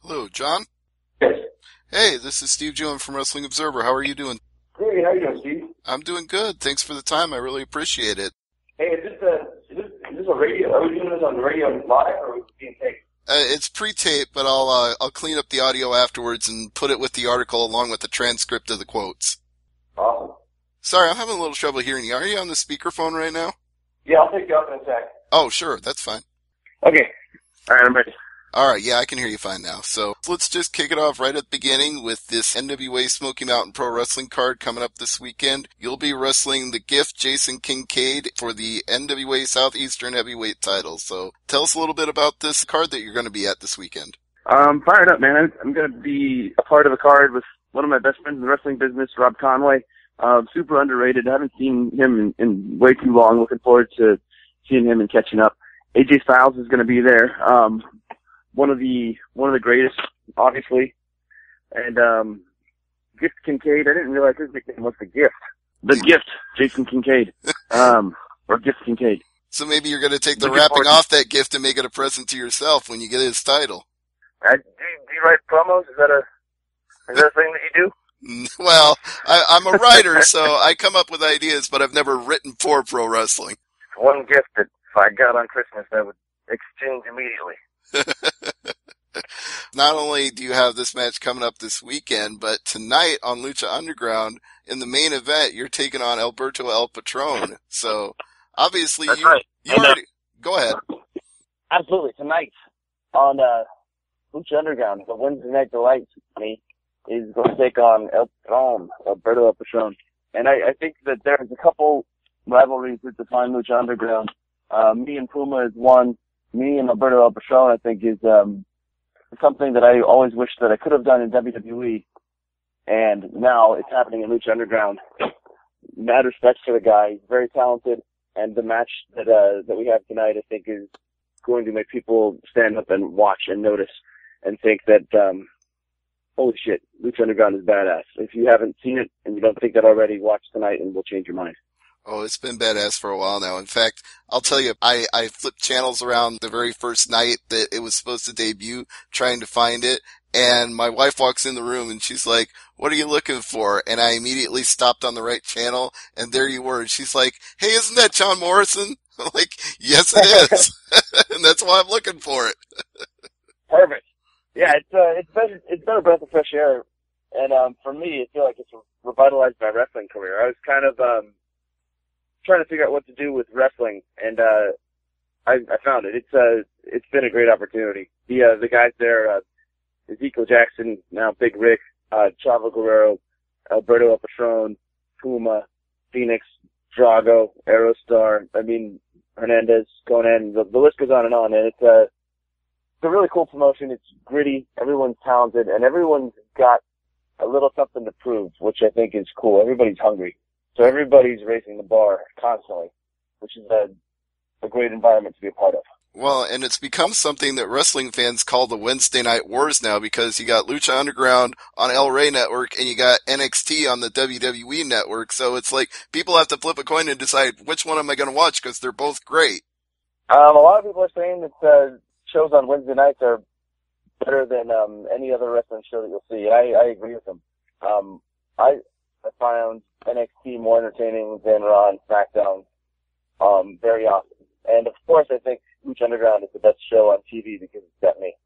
Hello, John. Yes. Hey, this is Steve Jones from Wrestling Observer. How are you doing? Great. How you doing, Steve? I'm doing good. Thanks for the time. I really appreciate it. Hey, is this a radio? Are we doing this on the radio live or are we being taped? It's pre-taped, but I'll clean up the audio afterwards and put it with the article along with the transcript of the quotes. Awesome. Sorry, I'm having a little trouble hearing you. Are you on the speakerphone right now? Yeah, I'll take you up in a sec. Oh, sure. That's fine. Okay. All right, I'm ready. All right, yeah, I can hear you fine now. So let's just kick it off right at the beginning with this NWA Smoky Mountain Pro Wrestling card coming up this weekend. You'll be wrestling the Gift, Jason Kincaid, for the NWA Southeastern Heavyweight title. So tell us a little bit about this card that you're going to be at this weekend. Fired up, man. I'm going to be a part of a card with one of my best friends in the wrestling business, Rob Conway. Super underrated. I haven't seen him in way too long. Looking forward to seeing him and catching up. AJ Styles is going to be there. One of the greatest, obviously. And, Gift Kincaid, I didn't realize his nickname was The Gift. The Gift, Jason Kincaid. Or Gift Kincaid. So maybe you're going to take the wrapping off that gift and make it a present to yourself when you get his title. Do you write promos? Is that a thing that you do? Well, I'm a writer, so I come up with ideas, but I've never written for pro wrestling. One gift that if I got on Christmas, I would exchange immediately. Not only do you have this match coming up this weekend, but tonight on Lucha Underground, in the main event, you're taking on Alberto El Patron. So, obviously, That's you right. already... Go ahead. Absolutely. Tonight on Lucha Underground, the Wednesday Night Delight, me, is going to take on El Patron, Alberto El Patron. And I think that there's a couple rivalries that define Lucha Underground. Me and Puma is one. Me and Alberto El Patron, I think, is something that I always wished that I could have done in WWE. And now it's happening in Lucha Underground. Mad respect for the guy. He's very talented. And the match that we have tonight, I think, is going to make people stand up and watch and notice and think that, holy shit, Lucha Underground is badass. If you haven't seen it and you don't think that already, watch tonight and we'll change your mind. Oh, it's been badass for a while now. In fact, I'll tell you, I flipped channels around the very first night that it was supposed to debut, trying to find it, and my wife walks in the room and she's like, "What are you looking for?" And I immediately stopped on the right channel, and there you were. And she's like, "Hey, isn't that John Morrison?" I'm like, "Yes, it is." And that's why I'm looking for it. Perfect. Yeah, it's been a breath of fresh air. And, for me, I feel like it's revitalized my wrestling career. I was kind of, trying to figure out what to do with wrestling, and I found it. It's been a great opportunity. The guys there, Ezekiel Jackson, now Big Rick, Chavo Guerrero, Alberto El Patron, Puma, Phoenix, Drago, Aerostar, Hernandez, Conan, the list goes on, and it's a really cool promotion. It's gritty, everyone's talented, and everyone's got a little something to prove, which I think is cool. Everybody's hungry. So everybody's raising the bar constantly, which is a great environment to be a part of. Well, and it's become something that wrestling fans call the Wednesday Night Wars now, because you got Lucha Underground on El Rey Network and you got NXT on the WWE Network. So it's like people have to flip a coin and decide which one am I going to watch, because they're both great. A lot of people are saying that shows on Wednesday nights are better than any other wrestling show that you'll see. I agree with them. I found NXT more entertaining than Raw and SmackDown very often. And of course, I think Lucha Underground is the best show on TV because it's got me.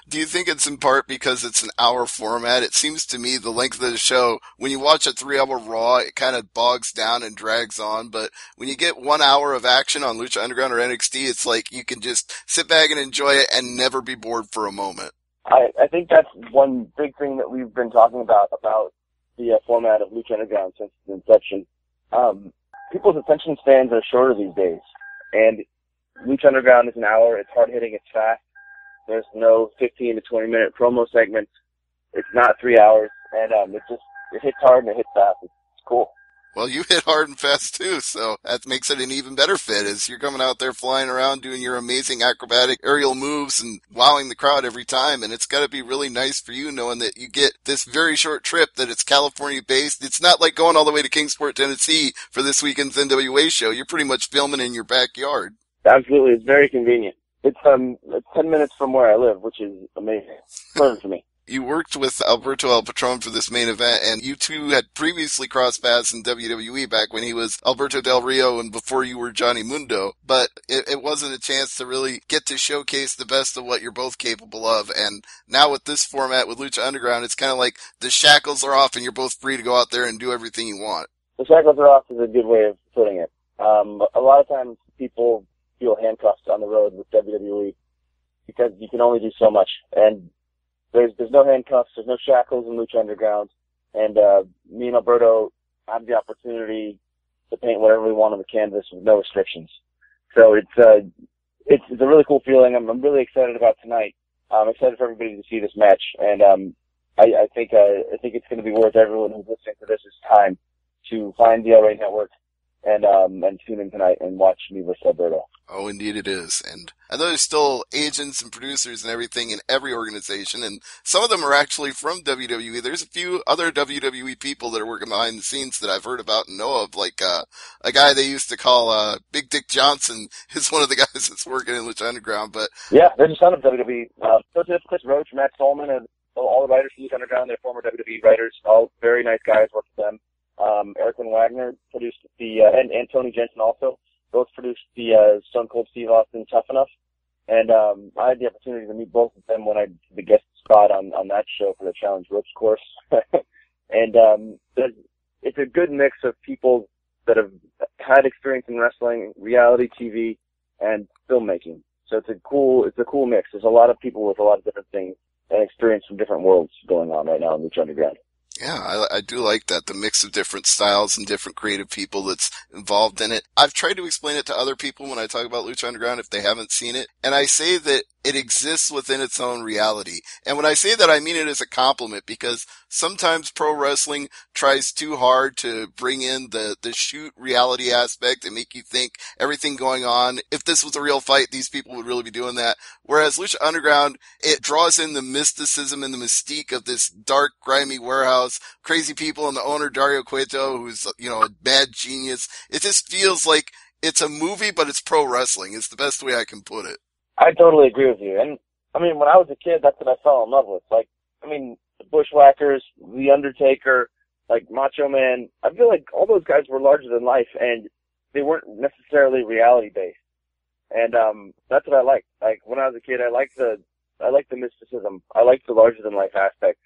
Do you think it's in part because it's an hour format? It seems to me the length of the show, when you watch a 3-hour Raw, it kind of bogs down and drags on. But when you get 1 hour of action on Lucha Underground or NXT, it's like you can just sit back and enjoy it and never be bored for a moment. I think that's one big thing that we've been talking about the format of Lucha Underground since its inception. People's attention spans are shorter these days, and Lucha Underground is an hour. It's hard-hitting. It's fast. There's no 15 to 20-minute promo segments. It's not 3 hours, and it hits hard and it hits fast. It's cool. Well, you hit hard and fast too, so that makes it an even better fit as you're coming out there flying around doing your amazing acrobatic aerial moves and wowing the crowd every time. And it's got to be really nice for you knowing that you get this very short trip, that it's California based. It's not like going all the way to Kingsport, Tennessee for this weekend's NWA show. You're pretty much filming in your backyard. Absolutely. It's very convenient. It's 10 minutes from where I live, which is amazing. Perfect for me. You worked with Alberto El Patron for this main event, and you two had previously crossed paths in WWE back when he was Alberto Del Rio and before you were Johnny Mundo, but it wasn't a chance to really get to showcase the best of what you're both capable of, and now with this format with Lucha Underground, it's kind of like the shackles are off and you're both free to go out there and do everything you want. The shackles are off is a good way of putting it. A lot of times people feel handcuffed on the road with WWE because you can only do so much, and there's no handcuffs, there's no shackles in Lucha Underground, and me and Alberto have the opportunity to paint whatever we want on the canvas with no restrictions. So it's a really cool feeling. I'm really excited about tonight. I'm excited for everybody to see this match, and I think it's going to be worth everyone who's listening to this time to find the LRA Network and tune in tonight and watch me versus Alberto. Oh, indeed it is. And I know there's still agents and producers and everything in every organization, and some of them are actually from WWE. There's a few other WWE people that are working behind the scenes that I've heard about and know of, like a guy they used to call Big Dick Johnson is one of the guys that's working in Lucha Underground. But yeah, there's a ton of WWE. So there's Chris Roach, Matt Solman, and all the writers from Lucha Underground. They're former WWE writers, all very nice guys. Work with them. Eric and Wagner produced and Tony Jensen also. Both produced the Stone Cold Steve Austin Tough Enough. And I had the opportunity to meet both of them when I did the guest spot on that show for the Challenge Ropes course. And it's a good mix of people that have had experience in wrestling, reality TV, and filmmaking. So it's a cool mix. There's a lot of people with a lot of different things and experience from different worlds going on right now in Lucha Underground. Yeah, I do like that, the mix of different styles and different creative people that's involved in it. I've tried to explain it to other people when I talk about Lucha Underground if they haven't seen it, and I say that it exists within its own reality. And when I say that, I mean it as a compliment, because sometimes pro wrestling tries too hard to bring in the shoot reality aspect and make you think everything going on, if this was a real fight, these people would really be doing that. Whereas Lucha Underground, it draws in the mysticism and the mystique of this dark, grimy warehouse, crazy people, and the owner, Dario Cueto, who's, a mad genius. It just feels like it's a movie, but it's pro wrestling. It's the best way I can put it. I totally agree with you. And, when I was a kid, that's what I fell in love with. The Bushwhackers, The Undertaker, Macho Man. I feel like all those guys were larger than life, and they weren't necessarily reality-based. And that's what I liked. When I was a kid, I liked the mysticism. I liked the larger-than-life aspect.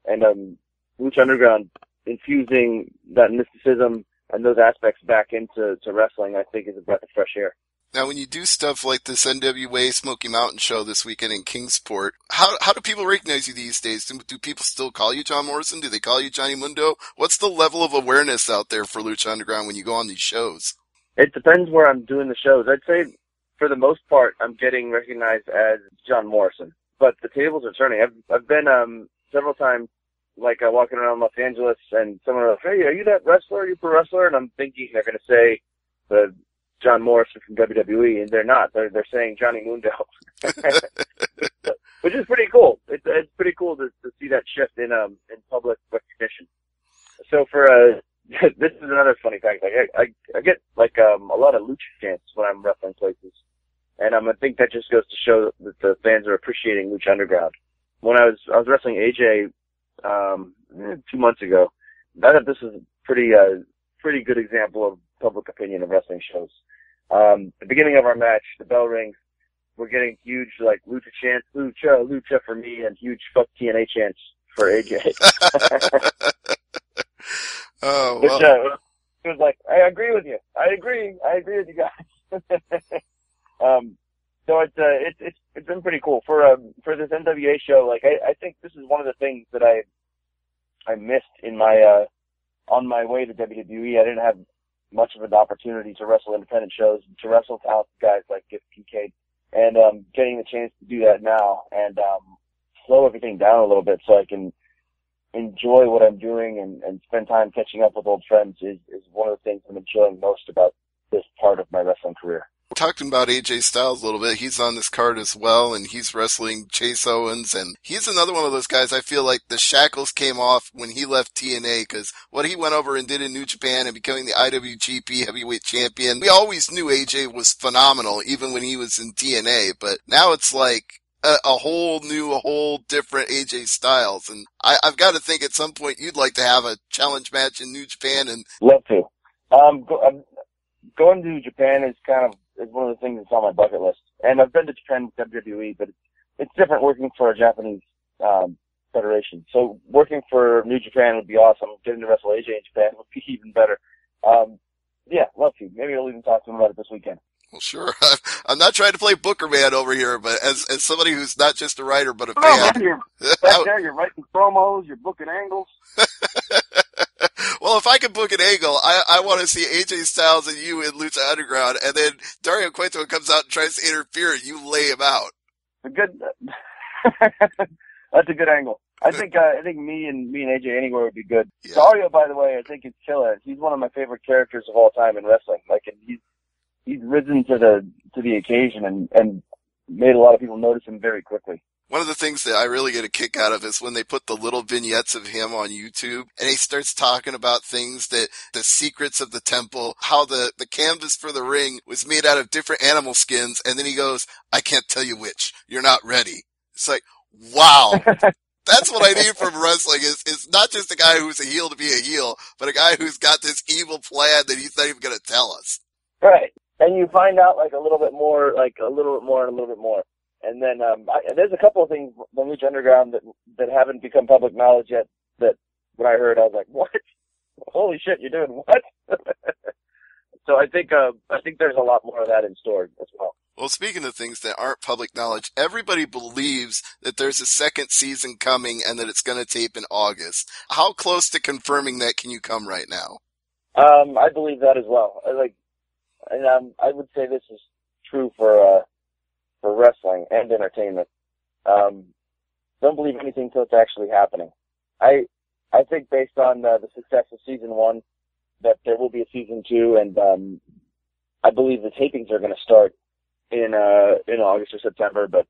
And Lucha Underground infusing that mysticism and those aspects back into wrestling, I think, is a breath of fresh air. Now, when you do stuff like this NWA Smoky Mountain show this weekend in Kingsport, how do people recognize you these days? Do people still call you John Morrison? Do they call you Johnny Mundo? What's the level of awareness out there for Lucha Underground when you go on these shows? It depends where I'm doing the shows. I'd say, for the most part, I'm getting recognized as John Morrison. But the tables are turning. I've been several times, walking around Los Angeles, and someone will say, hey, are you that wrestler? Are you a pro wrestler? And I'm thinking they're going to say the John Morrison from WWE, and they're not. They're saying Johnny Mundo, which is pretty cool. It's pretty cool to see that shift in public recognition. So this is another funny fact. I get a lot of lucha chants when I'm wrestling places, and I think that just goes to show that the fans are appreciating Lucha Underground. When I was wrestling AJ 2 months ago, I thought this was a pretty good example of public opinion of wrestling shows. The beginning of our match, the bell rings. We're getting huge, lucha chants, lucha for me, and huge fuck TNA chants for AJ. Oh, well. Which, it was I agree with you. I agree with you guys. So it's been pretty cool for this NWA show. I think this is one of the things that I missed in my on my way to WWE. I didn't have much of an opportunity to wrestle independent shows, to wrestle talented guys like Gift Kincaid, and getting the chance to do that now and slow everything down a little bit so I can enjoy what I'm doing and spend time catching up with old friends is one of the things I'm enjoying most about this part of my wrestling career. Talking about AJ Styles a little bit, he's on this card as well, and he's wrestling Chase Owens, and he's another one of those guys I feel like the shackles came off when he left TNA, because what he went over and did in New Japan and becoming the IWGP Heavyweight Champion, we always knew AJ was phenomenal, even when he was in TNA, but now it's like a whole different AJ Styles, and I've got to think at some point you'd like to have a challenge match in New Japan, and Love to. Going to Japan is one of the things that's on my bucket list. And I've been to Japan with WWE, but it's different working for a Japanese federation. So working for New Japan would be awesome. Getting to wrestle AJ in Japan would be even better. Yeah, love to. Maybe I'll even talk to him about it this weekend. well, sure. I'm not trying to play Booker Man over here, but as somebody who's not just a writer but a Oh, fan. man, you're back there, you're writing promos, you're booking angles. Well, if I could book an angle, I want to see AJ Styles and you in Lucha Underground, and then Dario Cueto comes out and tries to interfere, and you lay him out. That's a good angle. I think me and AJ anywhere would be good. Yeah. Dario, by the way, I think is killer. He's one of my favorite characters of all time in wrestling. Like, and he's risen to the occasion and made a lot of people notice him very quickly. One of the things that I really get a kick out of is when they put the little vignettes of him on YouTube, and he starts talking about things that the secrets of the temple, how the canvas for the ring was made out of different animal skins, and then he goes, I can't tell you which. You're not ready. It's like, wow. That's what I need from wrestling is not just a guy who's a heel to be a heel, but a guy who's got this evil plan that he's not even going to tell us. Right. And you find out a little bit more. And then there's a couple of things on Lucha Underground that haven't become public knowledge yet. That when I heard, I was like, "What? Holy shit! You're doing what?" So I think there's a lot more of that in store as well. Well, speaking of things that aren't public knowledge, everybody believes that there's a second season coming and that it's going to tape in August. How close to confirming that can you come right now? I believe that as well. I would say this is true for wrestling and entertainment. Don't believe anything till it's actually happening. I think based on the success of season 1 that there will be a season 2, and I believe the tapings are going to start in August or September. But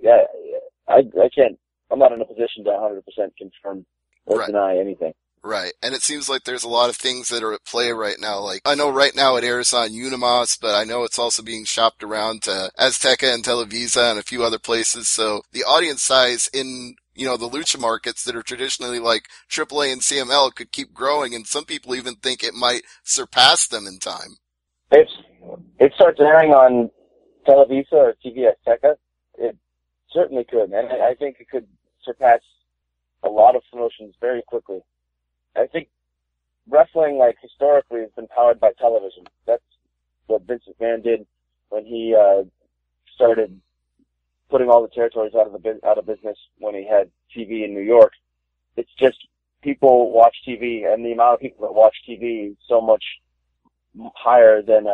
yeah, I'm not in a position to 100% confirm or deny anything. Right. And it seems like there's a lot of things that are at play right now. Like, I know right now it airs on Unimos, but I know it's also being shopped around to Azteca and Televisa and a few other places. So the audience size in, the lucha markets that are traditionally like AAA and CML could keep growing, and some people even think it might surpass them in time. If it starts airing on Televisa or TV Azteca, it certainly could. And I think it could surpass a lot of promotions very quickly. I think wrestling, historically, has been powered by television. That's what Vince McMahon did when he started putting all the territories out of business when he had TV in New York. It's just people watch TV, and the amount of people that watch TV is so much higher than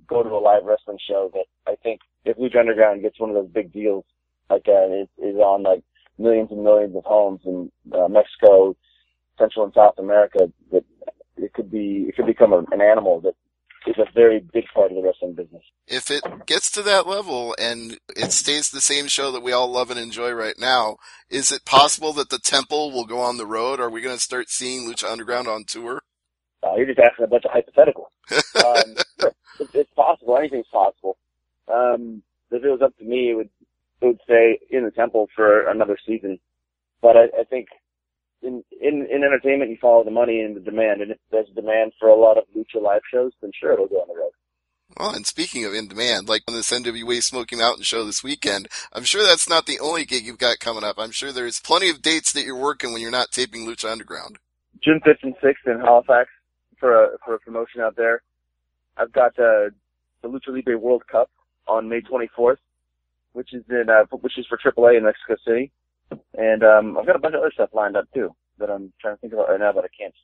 go to a live wrestling show that I think if Lucha Underground gets one of those big deals, it is on millions and millions of homes in Mexico, Central and South America, that it could become an animal that is a very big part of the wrestling business. If it gets to that level and it stays the same show that we all love and enjoy right now, is it possible that the Temple will go on the road? Are we going to start seeing Lucha Underground on tour? You're just asking a bunch of hypotheticals. It's possible. Anything's possible. If it was up to me, it would stay in the Temple for another season. But I think in entertainment, you follow the money and the demand. And if there's demand for a lot of lucha live shows, then sure, it'll go on the road. Well, and speaking of in demand, like on this NWA Smoky Mountain show this weekend, I'm sure that's not the only gig you've got coming up. I'm sure there's plenty of dates that you're working when you're not taping Lucha Underground. June 5th and 6th in Halifax for a promotion out there. I've got the Lucha Libre World Cup on May 24th, which is for AAA in Mexico City. And I've got a bunch of other stuff lined up too that I'm trying to think about right now, but I can't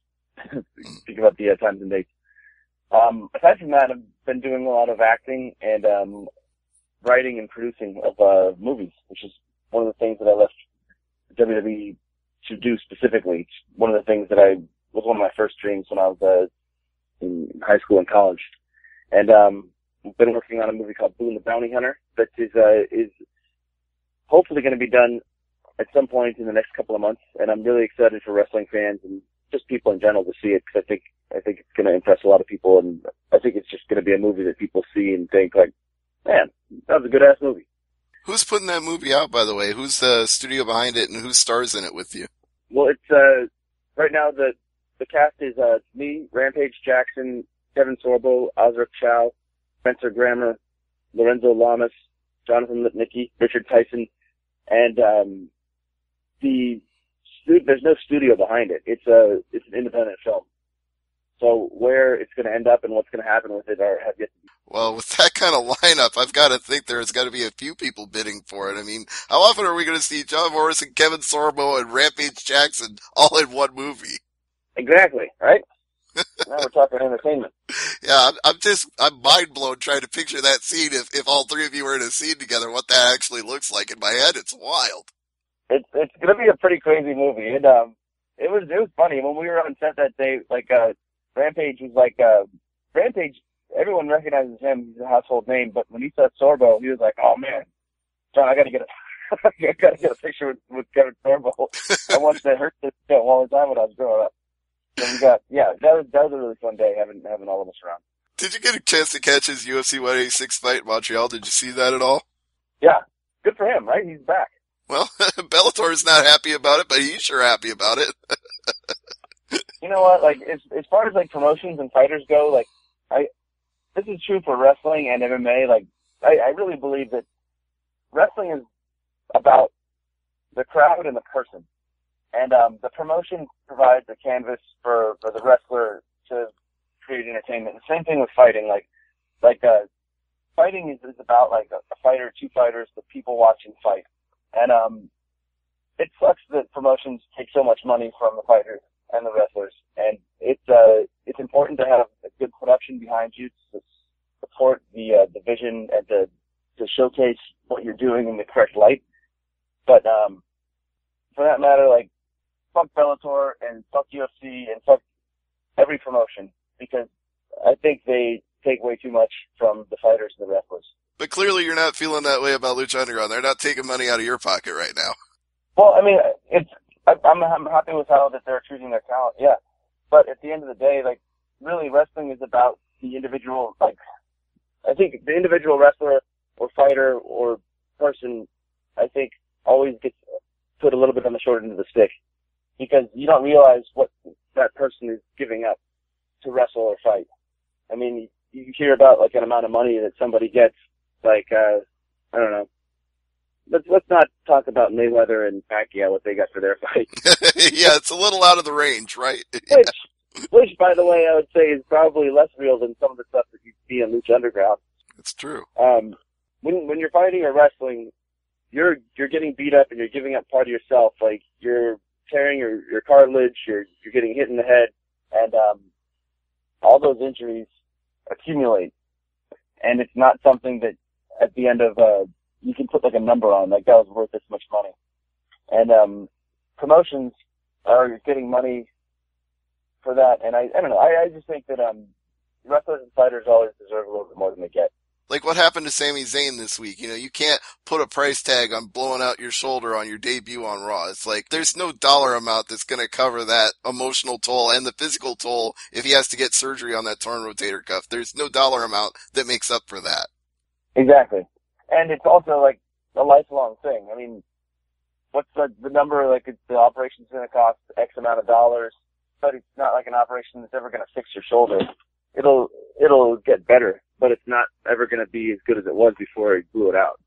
think about the times and dates. Aside from that, I've been doing a lot of acting and writing and producing of movies, which is one of the things that I left WWE to do specifically. It's one of the things that was one of my first dreams when I was in high school and college. And been working on a movie called Boone the Bounty Hunter that is hopefully going to be done at some point in the next couple of months, and I'm really excited for wrestling fans and just people in general to see it, because I think it's going to impress a lot of people, and I think it's just going to be a movie that people see and think like, man, that was a good-ass movie. Who's putting that movie out, by the way? Who's the studio behind it, and who stars in it with you? Well, it's right now the cast is me, Rampage Jackson, Kevin Sorbo, Osric Chow, Spencer Grammer, Lorenzo Lamas, Jonathan Lipnicki, Richard Tyson, and there's no studio behind it. It's an independent film. So where it's going to end up and what's going to happen with it have yet to be. Well, with that kind of lineup, I've got to think there's got to be a few people bidding for it. I mean, how often are we going to see John Morrison, Kevin Sorbo, and Rampage Jackson all in one movie? Exactly, right? Now we're talking entertainment. Yeah, I'm mind blown trying to picture that scene if all three of you were in a scene together, what that actually looks like. In my head, it's wild. It's going to be a pretty crazy movie. It was funny when we were on set that day. Like Rampage was like Rampage. Everyone recognizes him; he's a household name. But when he said Sorbo, he was like, "Oh man, John, I got to get a picture with Kevin Sorbo." I wanted to hurt this all the time when I was growing up. So that was a really fun day having all of us around. Did you get a chance to catch his UFC 186 fight in Montreal? Did you see that at all? Yeah, good for him, right? He's back. Well, Bellator's not happy about it, but he's sure happy about it. You know what? Like, as far as like promotions and fighters go, like, this is true for wrestling and MMA. Like, I really believe that wrestling is about the crowd and the person, and the promotion provides a canvas for the wrestler to create entertainment. The same thing with fighting. Fighting is about like a fighter, two fighters, the people watching fight. And it sucks that promotions take so much money from the fighters and the wrestlers. And it's important to have a good production behind you to support the vision and to showcase what you're doing in the correct light. But for that matter, like, fuck Bellator and fuck UFC and fuck every promotion, because I think they take way too much from the fighters and the wrestlers. But clearly you're not feeling that way about Lucha Underground. They're not taking money out of your pocket right now. Well, I mean, I'm happy with how that they're treating their talent, yeah. But at the end of the day, like, really wrestling is about the individual, like, I think the individual wrestler or fighter or person, I think, always gets put a little bit on the short end of the stick, because you don't realize what that person is giving up to wrestle or fight. I mean, you hear about, like, an amount of money that somebody gets, like, I don't know. Let's not talk about Mayweather and Pacquiao, what they got for their fight. Yeah, it's a little out of the range, right? Which, by the way, I would say is probably less real than some of the stuff that you see in Lucha Underground. It's true. When you're fighting or wrestling, you're getting beat up and you're giving up part of yourself. Like, you're tearing your cartilage, you're getting hit in the head, and all those injuries accumulate. And it's not something that at the end of you can put like a number on, like, that was worth this much money. And promotions are getting money for that, and I don't know. I just think that wrestlers and fighters always deserve a little bit more than they get. Like what happened to Sami Zayn this week. You know, you can't put a price tag on blowing out your shoulder on your debut on Raw. It's like there's no dollar amount that's going to cover that emotional toll and the physical toll if he has to get surgery on that torn rotator cuff. There's no dollar amount that makes up for that. Exactly. And it's also like a lifelong thing. I mean, what's the number, like, the operation's going to cost X amount of dollars, but it's not like an operation that's ever going to fix your shoulder. It'll get better, but it's not ever going to be as good as it was before he blew it out.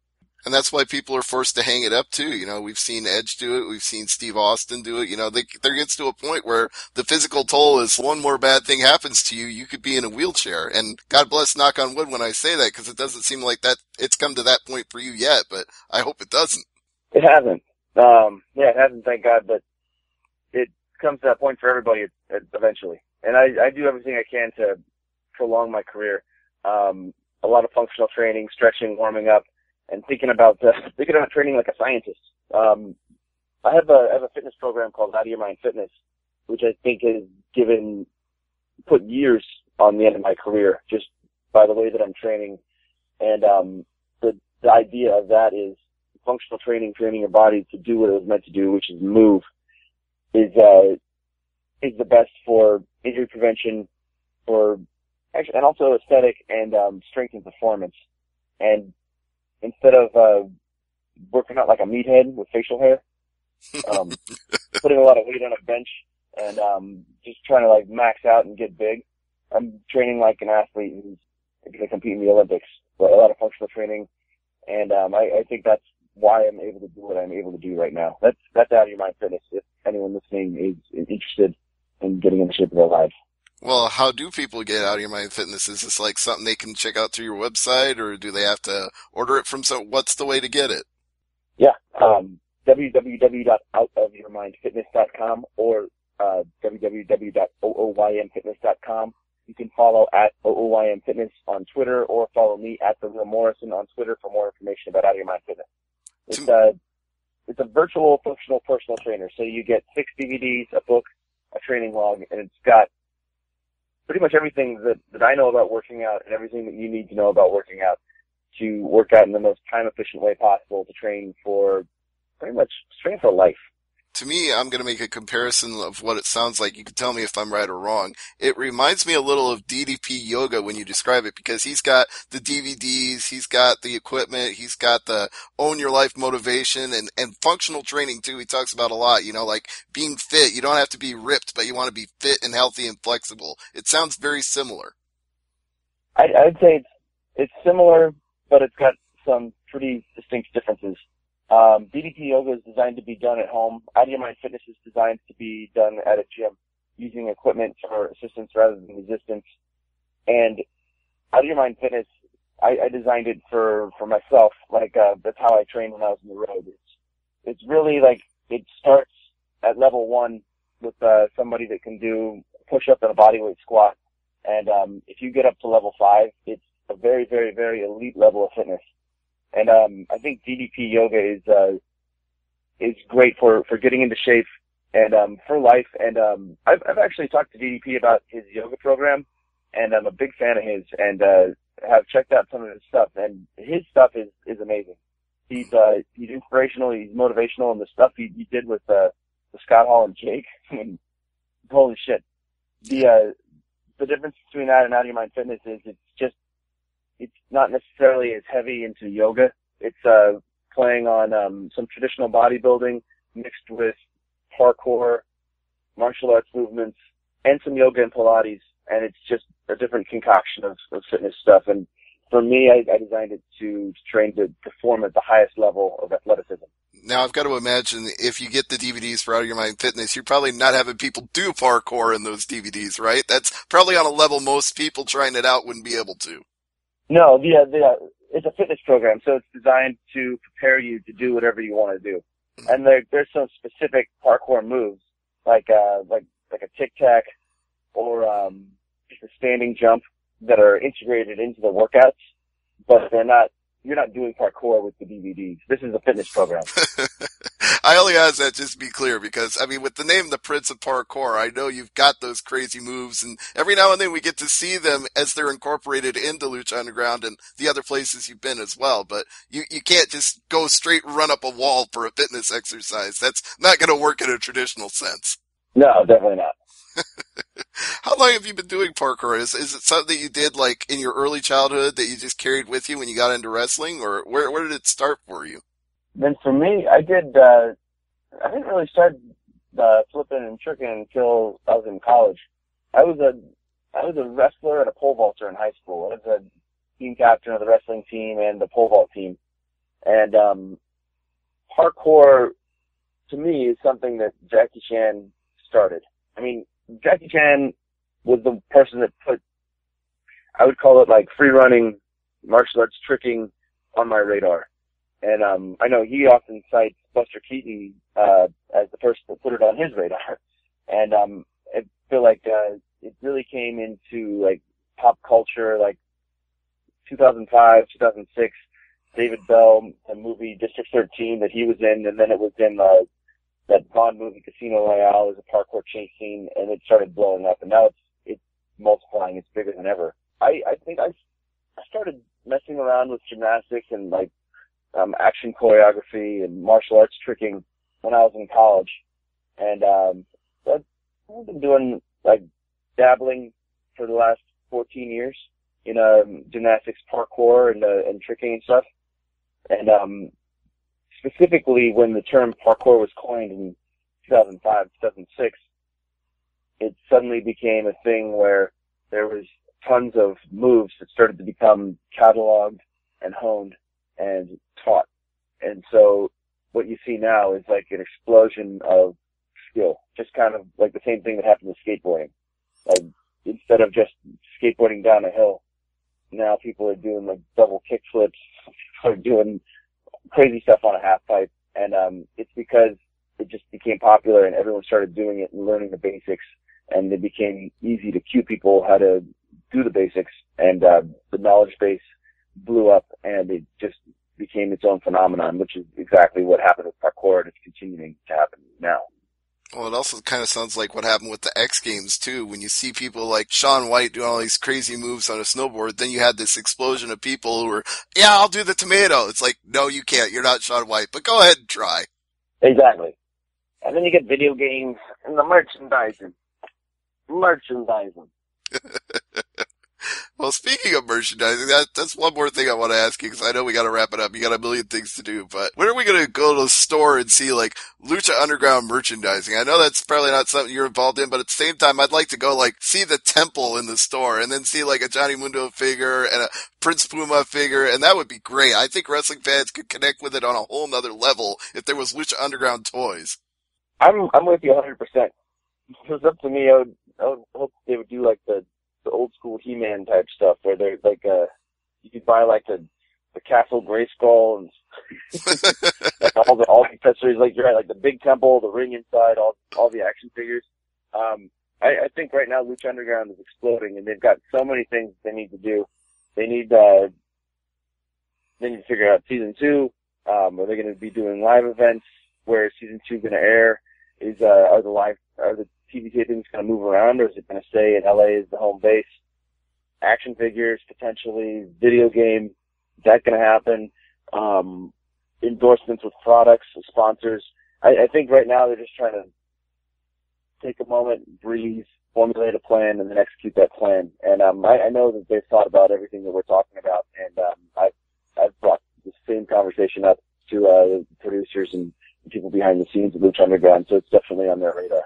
And that's why people are forced to hang it up too. You know, we've seen Edge do it. We've seen Steve Austin do it. You know, there gets to a point where the physical toll is one more bad thing happens to you, you could be in a wheelchair. And God bless, knock on wood when I say that, because it doesn't seem like that it's come to that point for you yet, but I hope it doesn't. It hasn't. It hasn't, thank God, but it comes to that point for everybody eventually. And I do everything I can to prolong my career. A lot of functional training, stretching, warming up, and thinking about training like a scientist. I have a fitness program called Out of Your Mind Fitness, which I think has put years on the end of my career, just by the way that I'm training. And the idea of that is functional training your body to do what it was meant to do, which is move, is the best for injury prevention, and also aesthetic and strength and performance. And instead of working out like a meathead with facial hair, putting a lot of weight on a bench and just trying to like max out and get big, I'm training like an athlete who's going to compete in the Olympics. But a lot of functional training, and I think that's why I'm able to do what I'm able to do right now. That's Out of Your Mind Fitness. If anyone listening is interested in getting into shape of their lives. Well, how do people get Out of Your Mind Fitness? Is this like something they can check out through your website, or do they have to order it from what's the way to get it? Yeah, www.outofyourmindfitness.com or www.ooymfitness.com. You can follow at OOYM Fitness on Twitter, or follow me at The Real Morrison on Twitter for more information about Out of Your Mind Fitness. It's a virtual functional personal trainer. So you get 6 DVDs, a book, a training log, and it's got pretty much everything that I know about working out and everything that you need to know about working out to work out in the most time efficient way possible to train for life. To me, I'm going to make a comparison of what it sounds like. You can tell me if I'm right or wrong. It reminds me a little of DDP Yoga when you describe it, because he's got the DVDs, he's got the equipment, he's got the own your life motivation and functional training too. He talks about a lot, like being fit. You don't have to be ripped, but you want to be fit and healthy and flexible. It sounds very similar. I'd say it's similar, but it's got some pretty distinct differences. DDP Yoga is designed to be done at home. Out of Your Mind Fitness is designed to be done at a gym using equipment for assistance rather than resistance. And Out of Your Mind Fitness, I designed it for myself. That's how I trained when I was on the road. It's really like, it starts at level 1 with somebody that can do push-up and a bodyweight squat. And if you get up to level 5, it's a very, very, very elite level of fitness. And I think DDP Yoga is great for getting into shape and for life. And I've actually talked to DDP about his yoga program, and I'm a big fan of his, and have checked out some of his stuff. And his stuff is amazing. He's inspirational, he's motivational, and the stuff he did with Scott Hall and Jake, I mean, holy shit. The difference between that and Out of Your Mind Fitness is it's not necessarily as heavy into yoga. It's playing on some traditional bodybuilding mixed with parkour, martial arts movements, and some yoga and Pilates. And it's just a different concoction of fitness stuff. And for me, I designed it to train to perform at the highest level of athleticism. Now, I've got to imagine if you get the DVDs for Out of Your Mind Fitness, you're probably not having people do parkour in those DVDs, right? That's probably on a level most people trying it out wouldn't be able to. No, it's a fitness program, so it's designed to prepare you to do whatever you want to do. And there's some specific parkour moves, like a tic-tac or just a standing jump that are integrated into the workouts, but you're not doing parkour with the DVDs. This is a fitness program. I only ask that just to be clear because, I mean, with the name The Prince of Parkour, I know you've got those crazy moves, and every now and then we get to see them as they're incorporated into Lucha Underground and the other places you've been as well, but you can't just go straight run up a wall for a fitness exercise. That's not going to work in a traditional sense. No, definitely not. How long have you been doing parkour? Is it something that you did like in your early childhood that you just carried with you when you got into wrestling, or where did it start for you? Then for me, I didn't really start flipping and tricking until I was in college. I was a wrestler and a pole vaulter in high school. I was a team captain of the wrestling team and the pole vault team. And parkour, to me, is something that Jackie Chan started. I mean, Jackie Chan was the person that put, I would call it like free running, martial arts tricking on my radar. And I know he often cites Buster Keaton as the person that put it on his radar. And I feel like it really came into like pop culture, like 2005, 2006. David Bell, the movie District 13 that he was in, and then it was in that Bond movie Casino Royale as a parkour chase scene, and it started blowing up. And now it's multiplying. It's bigger than ever. I think I I started messing around with gymnastics and like action choreography and martial arts tricking when I was in college, and I've been doing like dabbling for the last 14 years in gymnastics, parkour, and tricking and stuff. And specifically, when the term parkour was coined in 2005, 2006, it suddenly became a thing where there was tons of moves that started to become cataloged and honed and taught. And so what you see now is like an explosion of skill, just kind of like the same thing that happened with skateboarding. Like, instead of just skateboarding down a hill, now people are doing like double kick flips, or doing crazy stuff on a half pipe. And it's because it just became popular and everyone started doing it and learning the basics, and it became easy to cue people how to do the basics, and the knowledge base blew up, and it just became its own phenomenon, which is exactly what happened with parkour, and it's continuing to happen now. Well, it also kind of sounds like what happened with the X Games, too. When you see people like Shaun White doing all these crazy moves on a snowboard, then you had this explosion of people who were, yeah, I'll do the tomato. It's like, no, you can't. You're not Shaun White, but go ahead and try. Exactly. And then you get video games and the merchandising. Merchandising. Well, speaking of merchandising, that's one more thing I want to ask you, because I know we got to wrap it up. You got a million things to do, but when are we going to go to the store and see like Lucha Underground merchandising? I know that's probably not something you're involved in, but at the same time, I'd like to go like see the temple in the store and then see like a Johnny Mundo figure and a Prince Puma figure, and that would be great. I think wrestling fans could connect with it on a whole nother level if there was Lucha Underground toys. I'm with you 100%. If it was up to me, I would hope they would do like the old school He-Man type stuff, where they're like you could buy like the Castle Grayskull and like all the accessories, like you're right, like the big temple, the ring inside, all the action figures. I think right now Lucha Underground is exploding, and they've got so many things they need to do. They need to figure out season 2. Are they going to be doing live events? Where is season 2 going to air? Are the TV tapings going to move around, or is it going to stay in LA as the home base? Action figures, potentially. Video game, is that going to happen? Endorsements with products, sponsors. I think right now they're just trying to take a moment, breathe, formulate a plan, and then execute that plan. And I know that they've thought about everything that we're talking about, and I've brought the same conversation up to the producers and people behind the scenes of Lucha Underground, so it's definitely on their radar.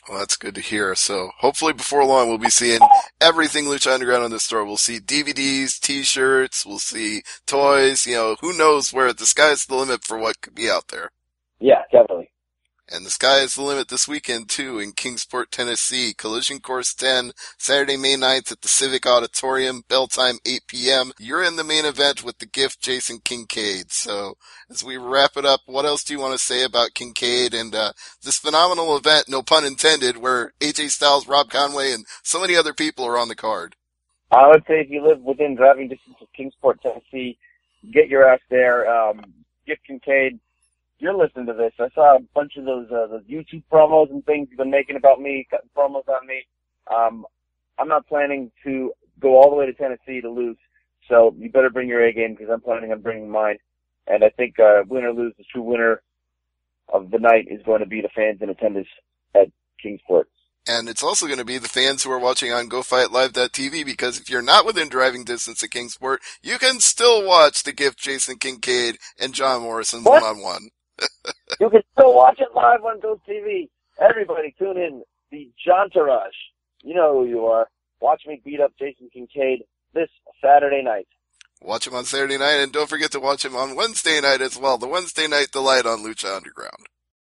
Well, that's good to hear. So hopefully before long we'll be seeing everything Lucha Underground in the store. We'll see DVDs, t-shirts, we'll see toys, who knows where the sky's the limit for what could be out there. Yeah, definitely. And the sky is the limit this weekend, too, in Kingsport, Tennessee. Collision Course 10, Saturday, May 9th at the Civic Auditorium, bell time 8 p.m. You're in the main event with the gift, Jason Kincaid. So, as we wrap it up, what else do you want to say about Kincaid and this phenomenal event, no pun intended, where AJ Styles, Rob Conway, and so many other people are on the card? I would say if you live within driving distance of Kingsport, Tennessee, get your ass there. Gift Kincaid. You're listening to this. I saw a bunch of those YouTube promos and things you've been making about me, cutting promos on me. I'm not planning to go all the way to Tennessee to lose, so you better bring your A game, because I'm planning on bringing mine. And I think win or lose, the true winner of the night is going to be the fans in attendance at Kingsport. And it's also going to be the fans who are watching on GoFightLive.tv, because if you're not within driving distance at Kingsport, you can still watch the gift, Jason Kincaid and John Morrison one-on-one. You can still watch it live on GoTV. Everybody tune in. The Jontourage. You know who you are. Watch me beat up Jason Kincaid this Saturday night. Watch him on Saturday night, and don't forget to watch him on Wednesday night as well. The Wednesday Night Delight on Lucha Underground.